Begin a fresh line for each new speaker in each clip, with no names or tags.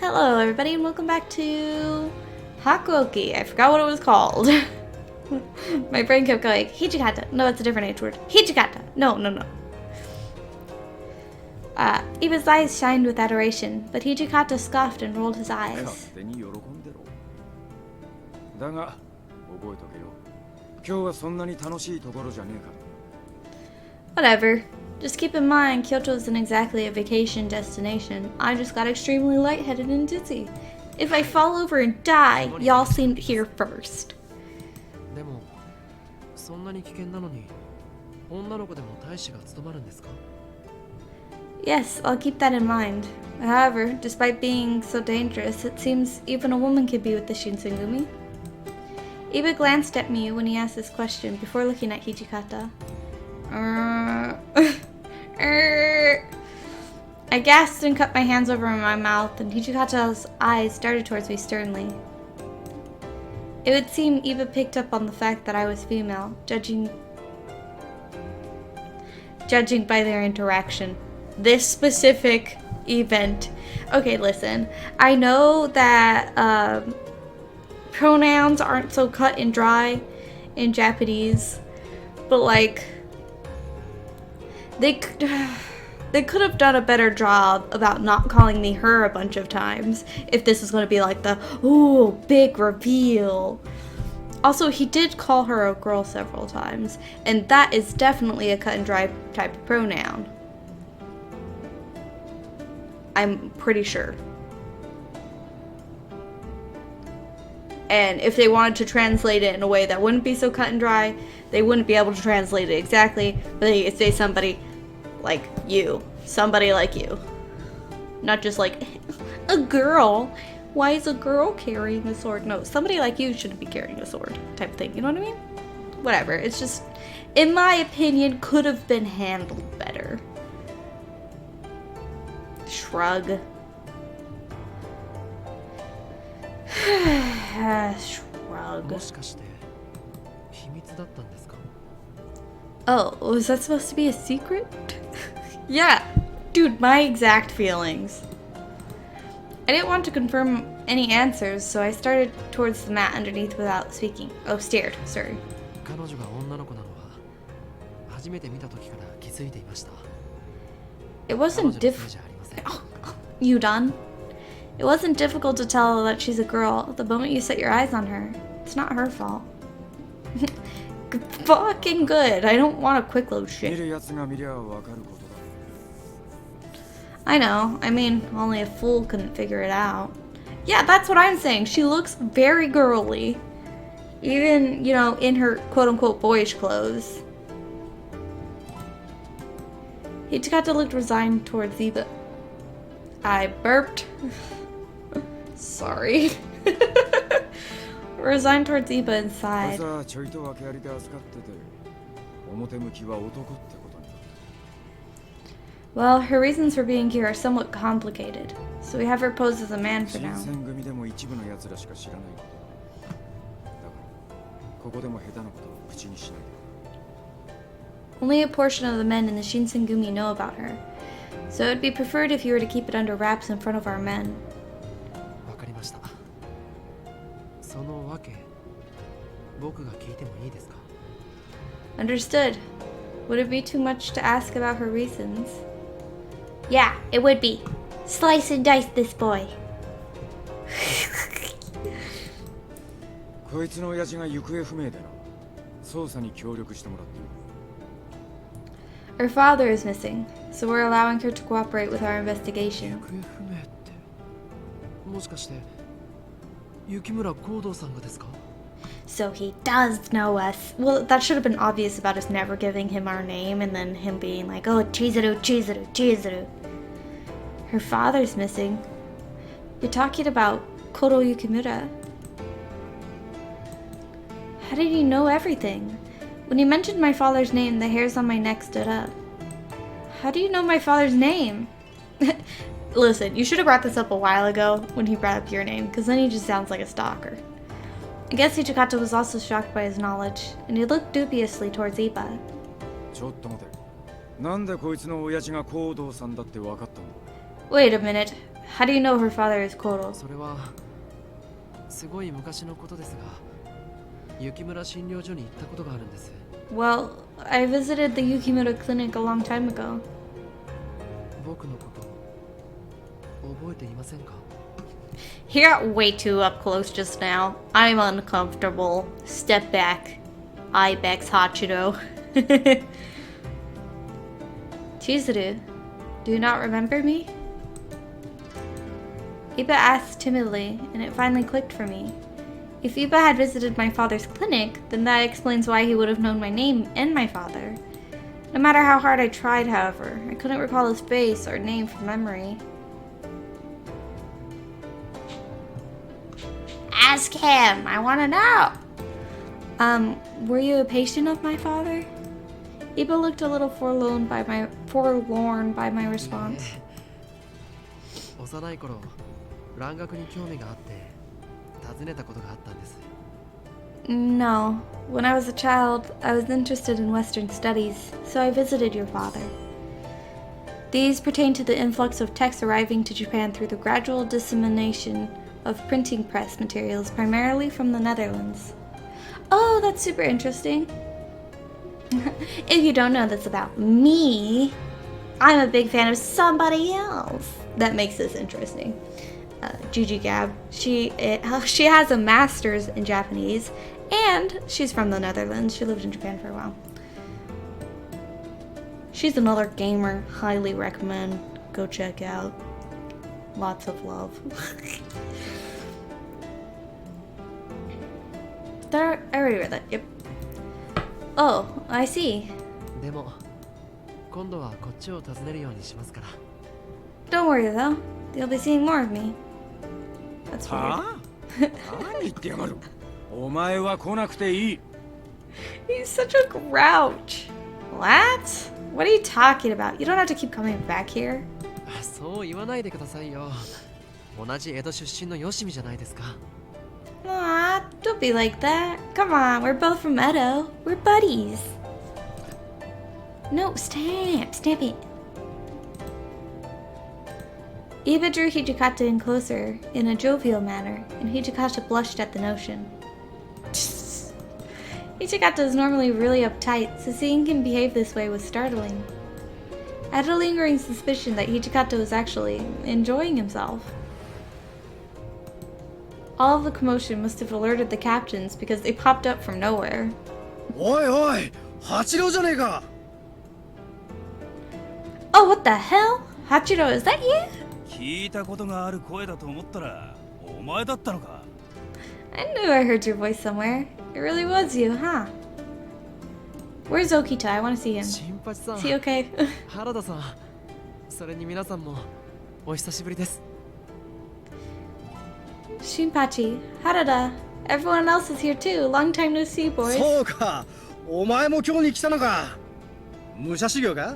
Hello everybody and welcome back to Hakuoki. I forgot what it was called. My brain kept going, Hijikata. No, it's a different H word. Hijikata. No. Iba's eyes shined with adoration, but Hijikata scoffed and rolled his eyes. Whatever. Just keep in mind, Kyoto isn't exactly a vacation destination. I just got extremely lightheaded and dizzy. If I fall over and die, y'all seen it here first. Yes, I'll keep that in mind. However, despite being so dangerous, it seems even a woman could be with the Shinsengumi. Iba glanced at me when he asked this question before looking at Hijikata. I gasped and cut my hands over my mouth, and Hijikata's eyes darted towards me sternly. It would seem Iba picked up on the fact that I was female, judging by their interaction. This specific event. Okay, listen. I know that pronouns aren't so cut and dry in Japanese, but like they could have done a better job about not calling me her a bunch of times if this is going to be like the ooh big reveal. Also, he did call her a girl several times, and that is definitely a cut and dry type of pronoun. I'm pretty sure. And if they wanted to translate it in a way that wouldn't be so cut and dry, they wouldn't be able to translate it exactly, but they could say somebody like you. Somebody like you. Not just like, a girl. Why is a girl carrying a sword? No, somebody like you shouldn't be carrying a sword type of thing. You know what I mean? Whatever. It's just, in my opinion, could have been handled better. Shrug. Shrug. Oh, was that supposed to be a secret? Yeah, dude, my exact feelings. I didn't want to confirm any answers, so I started towards the mat underneath without speaking. Oh, stared, sorry. It wasn't oh, you done? It wasn't difficult to tell that she's a girl the moment you set your eyes on her. It's not her fault. Fucking good. I don't want a quick load shit. I know. I mean, only a fool couldn't figure it out. Yeah, that's what I'm saying. She looks very girly. Even, you know, in her quote-unquote boyish clothes. Hijikata looked resigned towards Iba. I burped. Sorry. Resigned towards Iba and sighed. Well, her reasons for being here are somewhat complicated, so we have her pose as a man for now. Only a portion of the men in the Shinsengumi know about her, so it would be preferred if you were to keep it under wraps in front of our men. Understood. Would it be too much to ask about her reasons? Yeah, it would be. Slice and dice this boy. Her father is missing, so we're allowing her to cooperate with our investigation. So he does know us. Well, that should have been obvious about us never giving him our name and then him being like, oh, Chizuru. Her father's missing. You're talking about Koro Yukimura. How did he know everything? When you mentioned my father's name, the hairs on my neck stood up. How do you know my father's name? Listen, you should have brought this up a while ago when he brought up your name, because then he just sounds like a stalker. I guess Hijikata was also shocked by his knowledge, and he looked dubiously towards Iba. Wait a minute. How do you know her father is Koro?
それはすごい昔のことですが、雪村診療所に行ったことがあるんです。
Well, I visited the Yukimura clinic a long time ago.
僕のこと覚えていませんか？
He got way too up close just now. I'm uncomfortable. Step back. Ibex Hachiro. Chizuru, do you not remember me? Iba asked timidly, and it finally clicked for me. If Iba had visited my father's clinic, then that explains why he would have known my name and my father. No matter how hard I tried, however, I couldn't recall his face or name from memory. Ask him! I want to know! Were you a patient of my father? Iba looked a little forlorn by my response.
幼い頃、蘭学に興味があって訪ねたことがあったんです。
No. When I was a child, I was interested in Western studies, so I visited your father. These pertain to the influx of texts arriving to Japan through the gradual dissemination of printing press materials, primarily from the Netherlands. Oh, that's super interesting. If you don't know this about me, I'm a big fan of somebody else. That makes this interesting. Gigi Gab. She has a master's in Japanese, and she's from the Netherlands. She lived in Japan for a while. She's another gamer. Highly recommend. Go check out. Lots of love. I already read that. Yep. Oh, I see.
でも今度はこっちを訪ねるようにしますから。
Don't worry though. You'll be seeing more of me. That's weird.
何言ってやがる。お前は来なくていい。
He's such a grouch. What? What are you talking about? You don't have to keep coming back here.
そう言わないでくださいよ。同じ江戸出身のよしみじゃないですか。
Aw, don't be like that. Come on, we're both from Edo. We're buddies. No, snap it. Iba drew Hijikata in closer in a jovial manner, and Hijikata blushed at the notion. Hijikata is normally really uptight, so seeing him behave this way was startling. I had a lingering suspicion that Hijikata was actually enjoying himself. All of the commotion must have alerted the captains because they popped up from nowhere.
おいおい、八郎じゃねえか。
Oh, what the hell? Hachiro, is that you?
聞いたことがある声だと思ったら、お前だったのか。
I knew I heard your voice somewhere. It really was you, huh? Where's Okita? I want to see him.
新八さん。
Is he okay?
原田さん。それに皆さんもお久しぶりです。
Shinpachi, Harada, everyone else is here too. Long time no see, boys.
そうか。お前も今日に来たのか。武者修行か。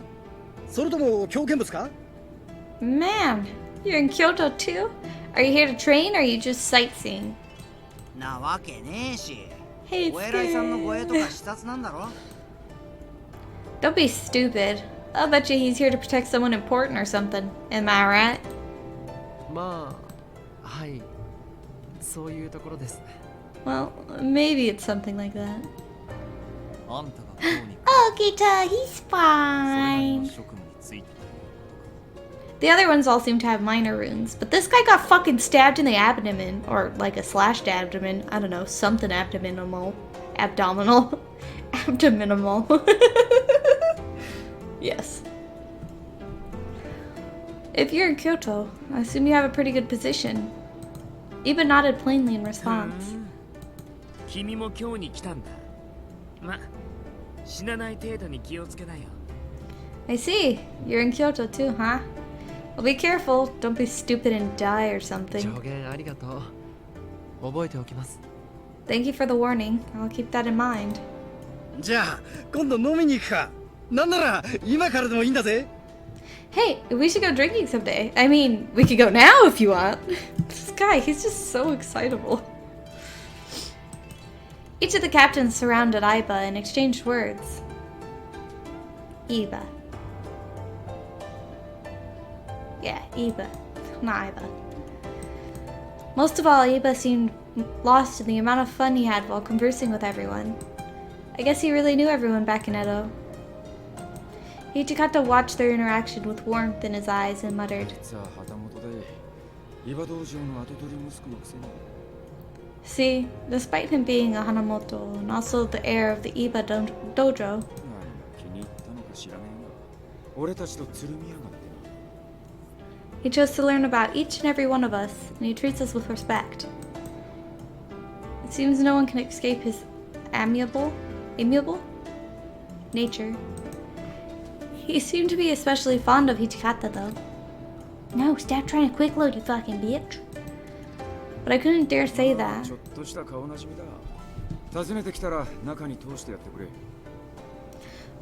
それとも狂犬物か。
Man, you're in Kyoto too? Are you here to train or are you just sightseeing?
なわけねえし。
Hey,
お偉いさんの護衛とか
it's
視察なんだろ。
Don't be stupid. I'll bet you he's here to protect someone important or something. Am I right?
まあ、はい。そういうところです。
Well, maybe it's something like that.
あんたが今日に
Okita, he's
それなり
fine.
の職務について。
The other ones all seem to have minor wounds, but this guy got fucking stabbed in the abdomen, or like a slashed abdomen. I don't know, something abdominal. Abdominal. Abdominal. Yes. If you're in Kyoto, I assume you have a pretty good position. Iba nodded plainly in response.
君も今日に来たんだ。ま、死なない程度に気をつけなよ。
I see. You're in Kyoto too, huh? Well, be careful. Don't be stupid and die or
助
something.
言ありがとう。覚えておきます。
Thank you for the warning. I'll keep that in mind.
じゃあ今度飲みに行くか。なんなら今からでもいいんだぜ。
Hey, we should go drinking someday. I mean, we could go now if you want. This guy, he's just so excitable. Each of the captains surrounded Iba and exchanged words. Iba. Yeah, Iba. not Iba. Most of all, Iba seemed lost in the amount of fun he had while conversing with everyone. I guess he really knew everyone back in Edo. Hichikata watched their interaction with warmth in his eyes and muttered, "See, despite him being a Hanamoto and also the heir of the Iba dojo, he chose to learn about each and every one of us, and he treats us with respect. It seems no one can escape his amiable nature. He seemed to be especially fond of Hichikata, though. No, stop trying to quick load, you fucking bitch. But I couldn't dare say that.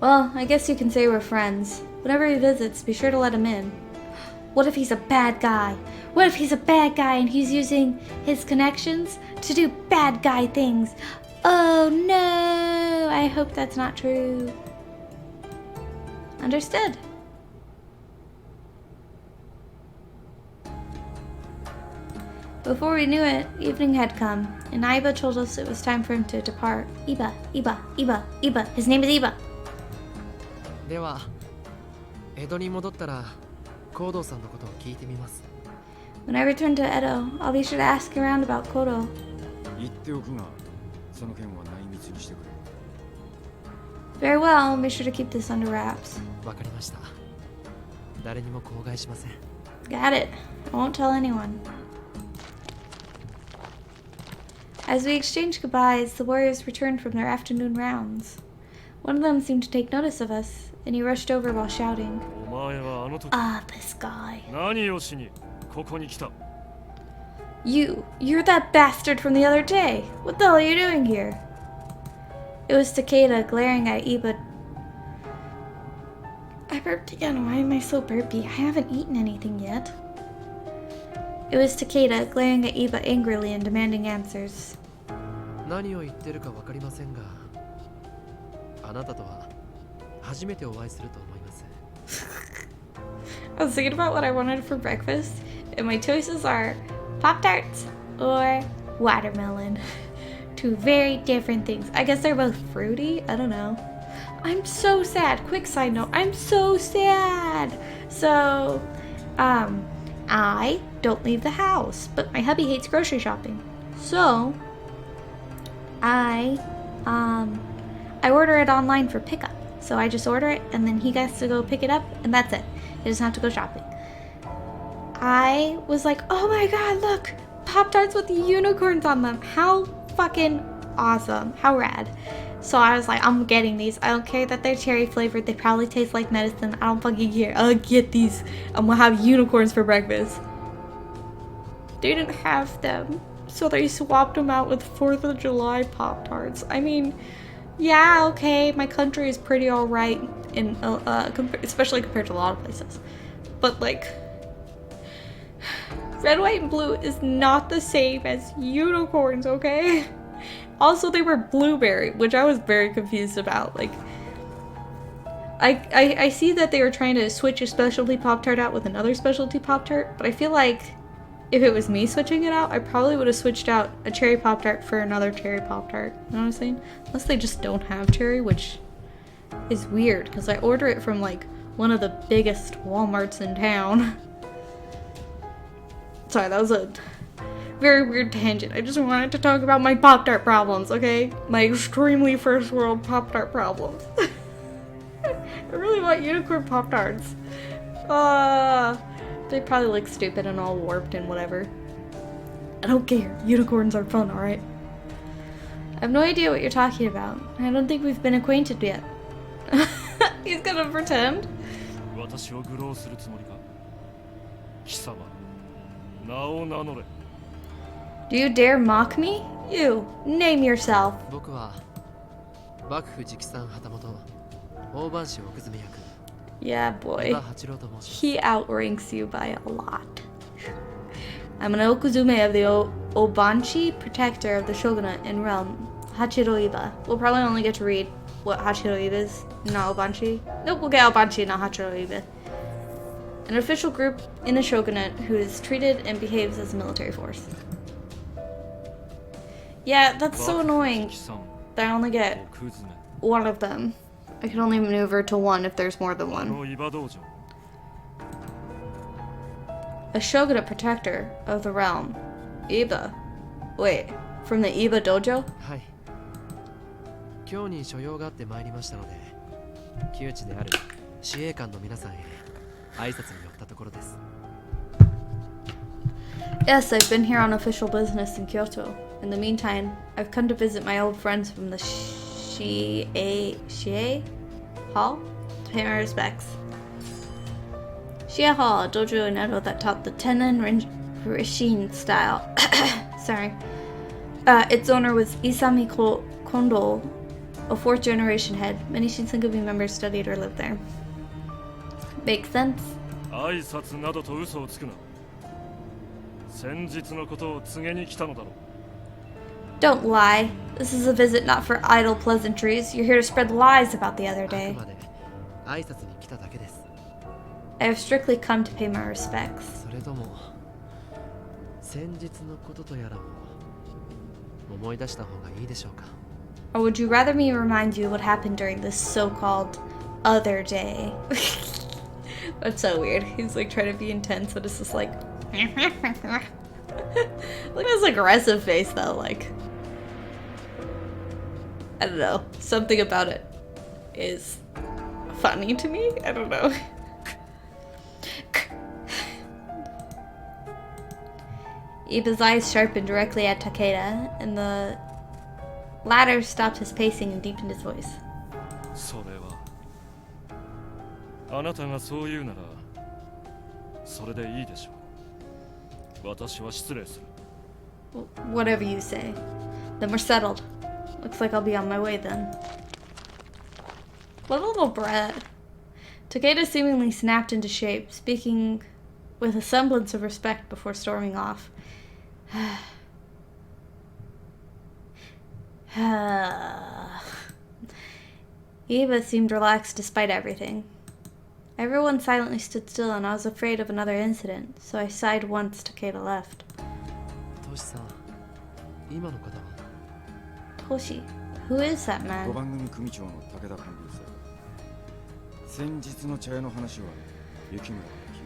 Well, I guess you can say we're friends. Whenever he visits, be sure to let him in. What if he's a bad guy? What if he's a bad guy and he's using his connections to do bad guy things? Oh no! I hope that's not true. Understood. Before we knew it, evening had come, and Iba told us it was time for him to depart. Iba. His name is Iba.
では江戸に戻ったらコードさんのことを聞いてみます。
When I return to Edo, I'll be sure to ask around about Kodo.
言っておくが、その件は内密にしてくれ。
Very well, I'll be sure to keep this under wraps.
わかりました。誰にも口外しません。
Got it. I won't tell anyone. As we exchanged goodbyes, the warriors returned from their afternoon rounds. One of them seemed to take notice of us, and he rushed over while shouting, this guy. You're that bastard from the other day. What the hell are you doing here? It was Takeda glaring at Iba. I burped again. Why am I so burpy? I haven't eaten anything yet. It was Takeda glaring at Iba angrily and demanding answers.
何を言ってるかわかりませんが、あなたとは初めてお会いすると思います。
I was thinking about what I wanted for breakfast, and my choices are Pop-Tarts or watermelon. Two very different things. I guess they're both fruity. I don't know. I'm so sad. Quick side note. I'm so sad. So, I don't leave the house, but my hubby hates grocery shopping. So, I order it online for pickup. So I just order it, and then he gets to go pick it up, and that's it. He doesn't have to go shopping. I was like, oh my god, look! Pop-Tarts with unicorns on them. How fucking awesome. How rad. So I was like, I'm getting these. I don't care that they're cherry flavored. They probably taste like medicine. I don't fucking care. I'll get these. I'm gonna have unicorns for breakfast. They didn't have them. So they swapped them out with 4th of July Pop-Tarts. I mean, yeah, okay, my country is pretty alright, especially compared to a lot of places. But like, red, white, and blue is not the same as unicorns, okay? Also, they were blueberry, which I was very confused about. Like, I see that they were trying to switch a specialty Pop-Tart out with another specialty Pop-Tart, but I feel like if it was me switching it out, I probably would have switched out a cherry Pop-Tart for another cherry Pop-Tart. You know what I'm saying? Unless they just don't have cherry, which is weird, because I order it from, like, one of the biggest Walmarts in town. Sorry, that was a very weird tangent. I just wanted to talk about my Pop-Tart problems, okay? My extremely first world Pop-Tart problems. I really want unicorn Pop-Tarts. They probably look stupid and all warped and whatever. I don't care. Unicorns are fun, alright? I have no idea what you're talking about. I don't think we've been acquainted yet. He's gonna pretend? Do you dare mock me? You, name yourself.
僕は幕府直参旗本大番士奥詰役
Yeah, boy.
伊庭八郎と申します。
He outranks you by a lot. I'm an Okuzume of the Obanchi, protector of the shogunate and realm, Hachiro Iba. We'll probably only get to read what Hachiro Iba is, not Obanchi. Nope, we'll get Obanchi, not Hachiro Iba. An official group in the shogunate who is treated and behaves as a military force. Yeah, that's so annoying that I only get one of them. I can only maneuver to one if there's more than one. A shogunate protector of the realm. Iba. Wait, from the Iba dojo?
はい。今日に所用があって参りましたので、旧知である司令官の皆さんへ挨拶に寄ったところです。
Yes, I've been here on official business in Kyoto. In the meantime, I've come to visit my old friends from the Shie Hall to pay my respects. Shie Hall, a dojo in Edo that taught the Tennen Rishin style. Sorry. Its owner was Isami Kondo, a fourth generation head. Many Shinsengumi members studied or lived there. Makes sense.
挨拶などと嘘をつくな。先日のことを告げに来たのだろう。
Don't lie. This is a visit not for idle pleasantries. You're here to spread lies about the other
あく
day.
まで挨拶に来ただけです。
I have strictly come to pay my respects.
それとも先日のこととやらも思い出した方がいいでしょうか。
Or would you rather me remind you what happened during this so-called other day? That's so weird. He's like trying to be intense, but it's just like... Look at his aggressive face though, like... I don't know. Something about it is funny to me. I don't know. Iba's eyes sharpened directly at Takeda, and the latter stopped his pacing and deepened his voice.
それはあなたがそう言うならそれでいいでしょう。私は失礼する。
Whatever you say. Then we're settled. Looks like I'll be on my way then. What a little brat. Takeda seemingly snapped into shape, speaking with a semblance of respect before storming off. Iba seemed relaxed despite everything. Everyone silently stood still, and I was afraid of another incident, so I sighed once Takeda left.
トシさん、今の方は
Toshi, who is that
5
man?
番組組長の武田官房さ。先日の茶屋の話は雪村が聞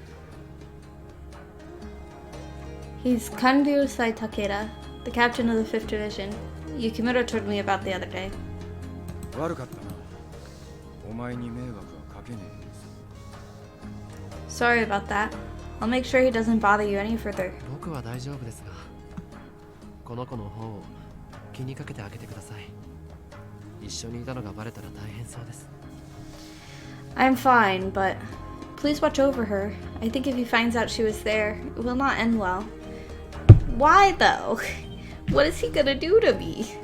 いた。
He's Kanryusai Takeda, the captain of the 5th Division. Yukimura told me about the other day.
悪かったな。お前に迷惑はかけねえ。
Sorry about that. I'll make sure he doesn't bother you any further.
僕は大丈夫ですが、この子の方を気にかけてあげてください。一緒にいたのがバレたら大変そうです。
I'm fine, but please watch over her. I think if he finds out she was there, it will not end well. Why though? What is he gonna do to me?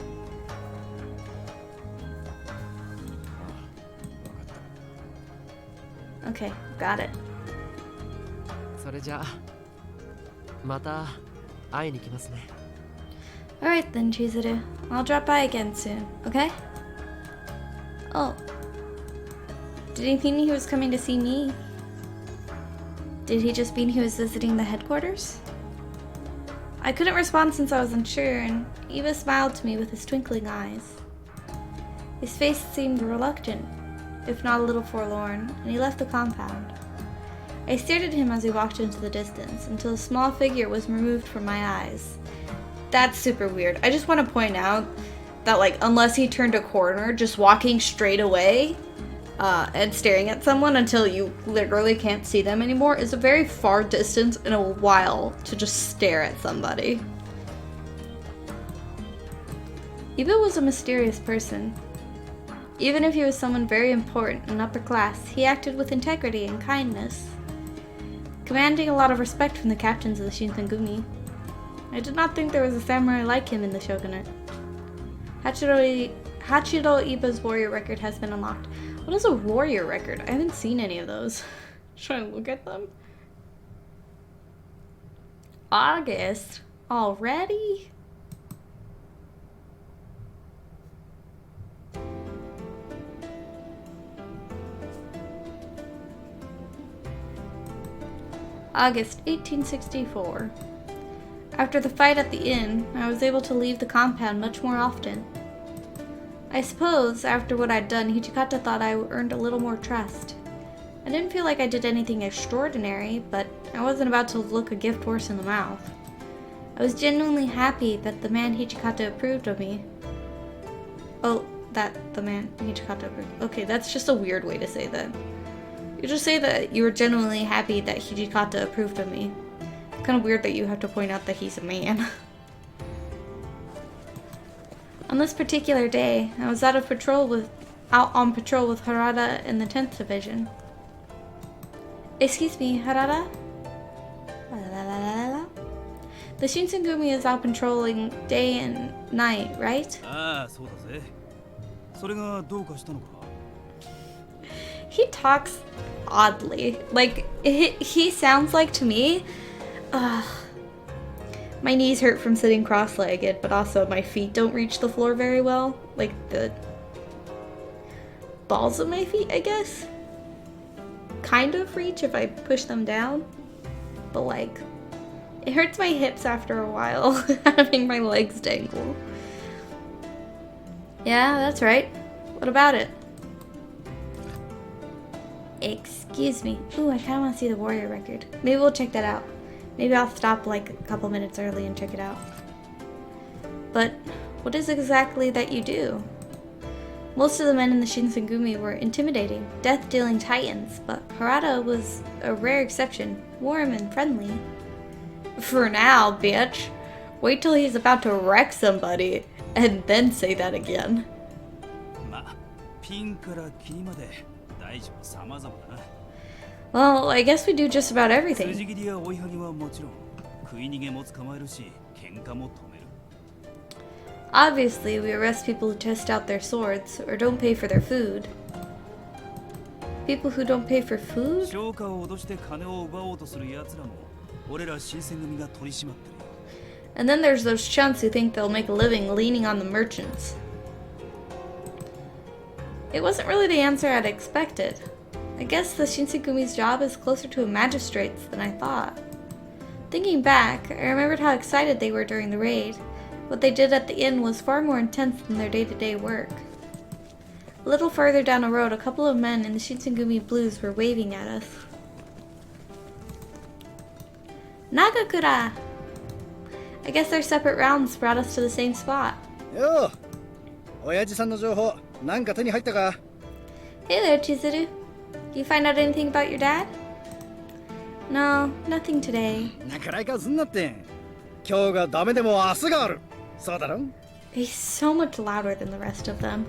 Okay, got it.
それじゃあまた会いに来ますね。
Alright then, Chizuru. I'll drop by again soon, okay? Oh. Did he mean he was coming to see me? Did he just mean he was visiting the headquarters? I couldn't respond since I was unsure, and Iba smiled to me with his twinkling eyes. His face seemed reluctant, if not a little forlorn, and he left the compound. I stared at him as he walked into the distance, until a small figure was removed from my eyes. That's super weird. I just want to point out that, like, unless he turned a corner, just walking straight away and staring at someone until you literally can't see them anymore is a very far distance in a while to just stare at somebody. Iba was a mysterious person. Even if he was someone very important and upper class, he acted with integrity and kindness, commanding a lot of respect from the captains of the Shinsengumi. I did not think there was a samurai like him in the shogunate. Hachiro Iba's warrior record has been unlocked. What is a warrior record? I haven't seen any of those. Trying to look at them. August? Already? August 1864. After the fight at the inn, I was able to leave the compound much more often. I suppose, after what I'd done, Hijikata thought I earned a little more trust. I didn't feel like I did anything extraordinary, but I wasn't about to look a gift horse in the mouth. I was genuinely happy that the man Hijikata approved of me. Oh, that the man Hijikata approved. Okay, that's just a weird way to say that. You just say that you were genuinely happy that Hijikata approved of me. It's kind of weird that you have to point out that he's a man. On this particular day, I was out on patrol with Harada in the 10th Division. Excuse me, Harada? The Shinsengumi is out patrolling day and night, right? He talks oddly. Like, he sounds like to me, my knees hurt from sitting cross-legged, but also my feet don't reach the floor very well. Like, the balls of my feet, I guess, kind of reach if I push them down. But, like, it hurts my hips after a while, having my legs dangle. Yeah, that's right. What about it? Excuse me. Ooh, I kind of want to see the warrior record. Maybe we'll check that out. Maybe I'll stop like a couple minutes early and check it out. But what is exactly that you do? Most of the men in the Shinsengumi were intimidating, death-dealing titans, but Harada was a rare exception, warm and friendly. For now, bitch. Wait till he's about to wreck somebody, and then say that again. Well, I guess we do just about everything. Obviously, we arrest people who test out their swords or don't pay for their food. People who don't pay for food? And then there's those chumps who think they'll make a living leaning on the merchants. It wasn't really the answer I'd expected. I guess the Shinsegumi's job is closer to a magistrate's than I thought. Thinking back, I remembered how excited they were during the raid. What they did at the inn was far more intense than their day-to-day work. A little further down the road, a couple of men in the Shinsengumi blues were waving at us. Nagakura! I guess their separate rounds brought us to the same spot.
Yo! Oyaji-san no jouhou, nanka te ni haitta ka?
Hey there, Chizuru. You find out anything about your dad? No, nothing today. He's so much louder than the rest of them.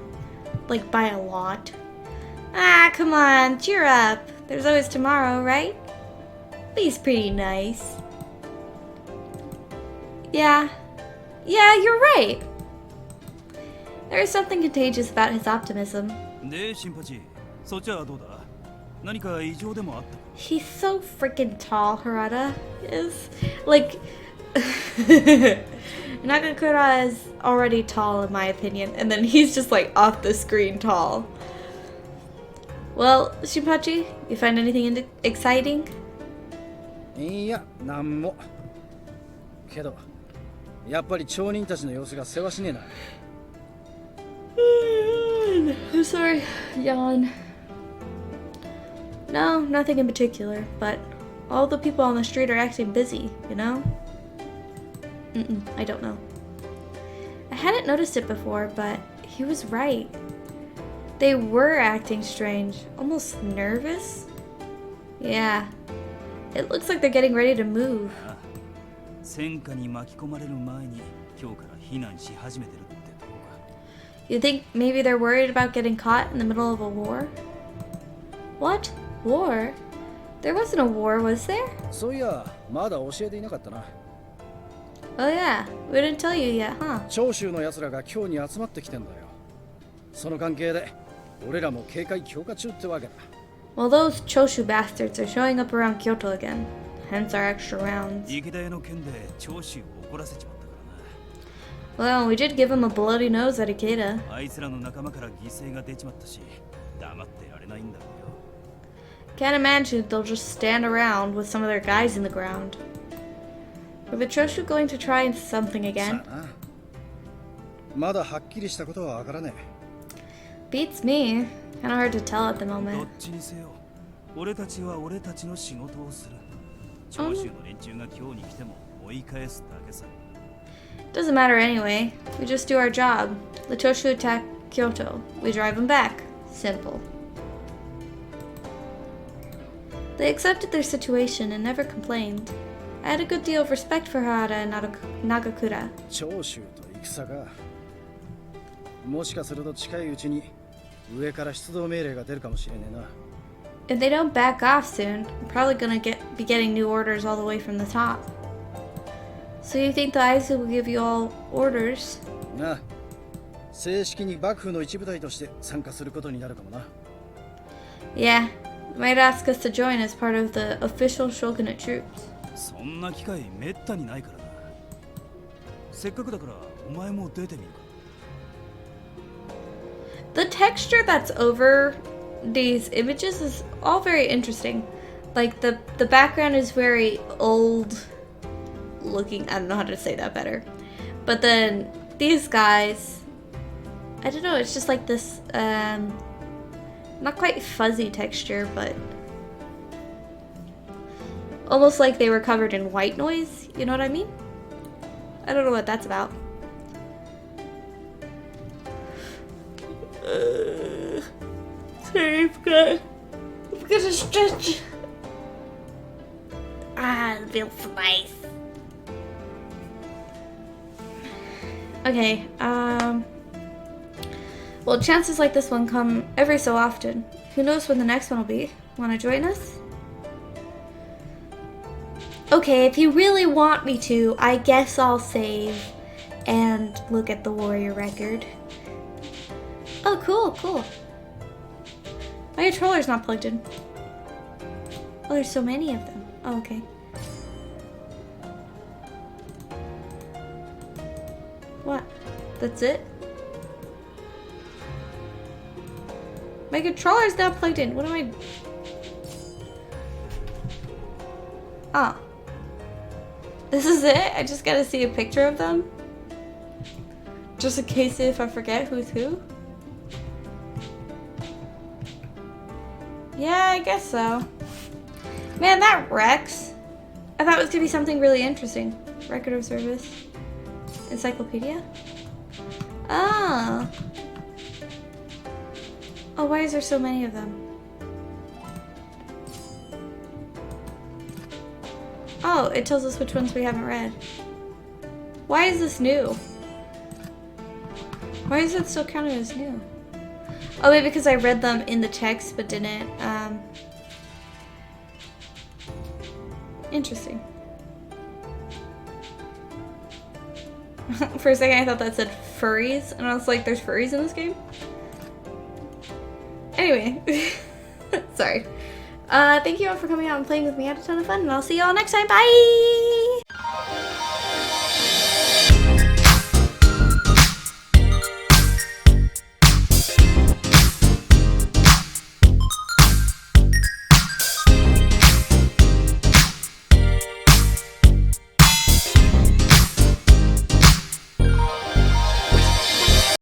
Like, by a lot. Ah, come on, cheer up. There's always tomorrow, right? But he's pretty nice. Yeah, you're right. There is something contagious about his optimism. He's so freaking tall, Harada is. Like, Nagakura is already tall in my opinion, and then he's just like off the screen tall. Well, Shinpachi, you find anything exciting?
いや、なんも。けど、やっぱり町人たちの様子がせわしねえな。
I'm sorry, yawn. No, nothing in particular, but all the people on the street are acting busy, you know? I don't know. I hadn't noticed it before, but he was right. They were acting strange, almost nervous. Yeah, it looks like they're getting ready to move. You think maybe they're worried about getting caught in the middle of a war? What? War? There wasn't a war, was there?
So yeah, まだ教えていなかったな。
Oh yeah, we didn't tell you yet, huh?
長州の奴らが今日に集まってきてんだよ。その関係で、俺らも警戒強化中ってわけだ。
Well, those Choshu bastards are showing up around Kyoto again, hence our extra rounds. Well, we did give him a bloody nose at Ikeda. Can't imagine they'll just stand around with some of their guys in the ground. Are the Choshu going to try something
さ
again?
あな。まだはっきりしたことはわからね
Beats me. Kinda hard to tell at the
どっ
moment.
ちにせよ俺たちは俺たちの仕事をする長州の連中が今日に来ても追い返すだけさ
Doesn't matter anyway. We just do our job. The Choshu attack Kyoto. We drive them back. Simple. They accepted their situation and never complained. I had a good deal of respect for Harada and Nagakura.
長州と戦か。もしかすると近いうちに上から出動命令が出るかもしれねえな。
If they don't back off soon, I'm probably gonna be getting new orders all the way from the top. So you think the Aizu will give you all orders?
なあ、正式に幕府の一部隊として参加することになるかもな。
Yeah, might ask us to join as part of the official shogunate troops.
そんな機会めったにないからなせっかくだからお前も出てみるか
The texture that's over these images is all very interesting. Like the background is very old looking. I don't know how to say that better. But then these guys, I don't know, it's just like this not quite fuzzy texture, but almost like they were covered in white noise, you know what I mean? I don't know what that's about. Sorry, I've got to stretch. Ah, it feels so nice. Okay, well, chances like this one come every so often. Who knows when the next one will be? Wanna join us? Okay, if you really want me to, I guess I'll save and look at the warrior record. Oh, cool, cool. My controller's not plugged in. Oh, there's so many of them. Oh, okay. What? That's it? My controller's not plugged in. What am I... Oh. This is it? I just gotta see a picture of them? Just in case if I forget who's who? Yeah, I guess so. Man, that Rex. I thought it was gonna be something really interesting. Record of service. Encyclopedia? Ah. Oh, why is there so many of them? Oh, it tells us which ones we haven't read. Why is this new? Why is it still counted as new? Oh, maybe because I read them in the text but didn't. Interesting. For a second I thought that said furries, and I was like, there's furries in this game? Anyway. Sorry. Thank you all for coming out and playing with me. I had a ton of fun, and I'll see you all next time. Bye!